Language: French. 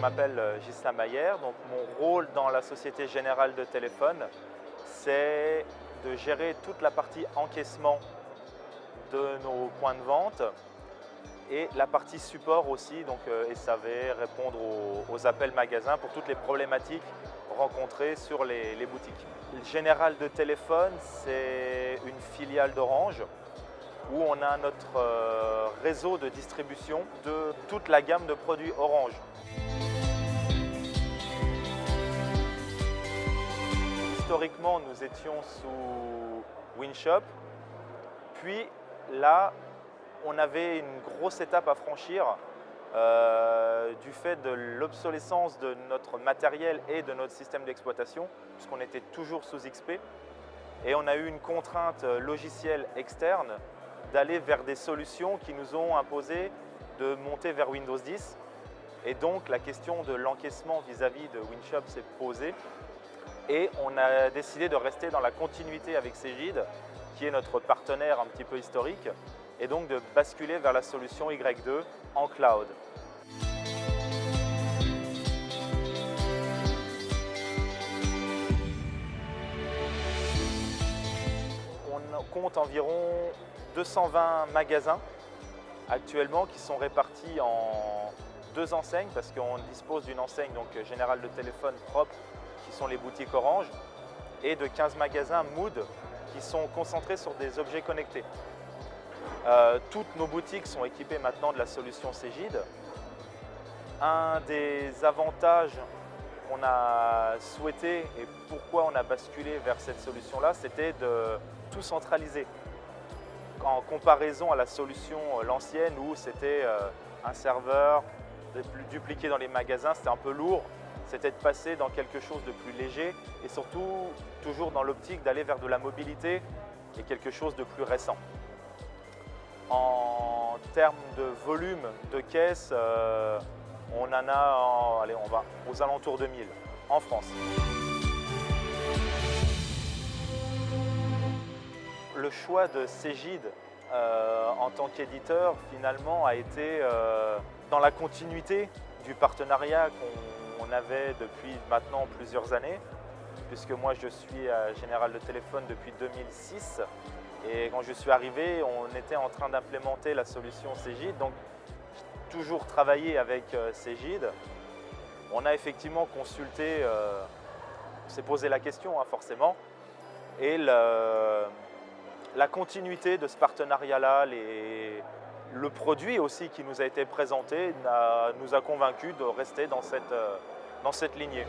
m'appelle Ghislain Mayer. Donc, mon rôle dans la Société Générale de Téléphone, c'est de gérer toute la partie encaissement de nos points de vente et la partie support aussi, donc SAV, répondre aux appels magasins pour toutes les problématiques rencontrées sur les boutiques. Le Général de Téléphone, c'est une filiale d'Orange où on a notre réseau de distribution de toute la gamme de produits Orange. Historiquement, nous étions sous Winshop, puis là, on avait une grosse étape à franchir du fait de l'obsolescence de notre matériel et de notre système d'exploitation, puisqu'on était toujours sous XP. Et on a eu une contrainte logicielle externe d'aller vers des solutions qui nous ont imposé de monter vers Windows 10. Et donc la question de l'encaissement vis-à-vis de Winshop s'est posée. Et on a décidé de rester dans la continuité avec Cegid, qui est notre partenaire un petit peu historique, et donc de basculer vers la solution Y2 en cloud. On compte environ 220 magasins actuellement qui sont répartis en 2 enseignes, parce qu'on dispose d'une enseigne donc Générale de Téléphone propre, qui sont les boutiques Orange, et de 15 magasins Mood qui sont concentrés sur des objets connectés. Toutes nos boutiques sont équipées maintenant de la solution Cegid. Un des avantages qu'on a souhaité et pourquoi on a basculé vers cette solution-là, c'était de tout centraliser. En comparaison à la solution l'ancienne où c'était un serveur dupliqué dans les magasins, c'était un peu lourd. C'était de passer dans quelque chose de plus léger et surtout toujours dans l'optique d'aller vers de la mobilité et quelque chose de plus récent. En termes de volume de caisses, on en a, allez, on va aux alentours de 1000 en France. Le choix de Cegid en tant qu'éditeur finalement a été dans la continuité du partenariat qu'on avait depuis maintenant plusieurs années, puisque moi je suis à Générale de Téléphone depuis 2006 et quand je suis arrivé on était en train d'implémenter la solution Cegid, donc j'ai toujours travaillé avec Cegid. On a effectivement consulté, on s'est posé la question forcément, et la continuité de ce partenariat-là, le produit aussi qui nous a été présenté nous a convaincus de rester dans cette lignée.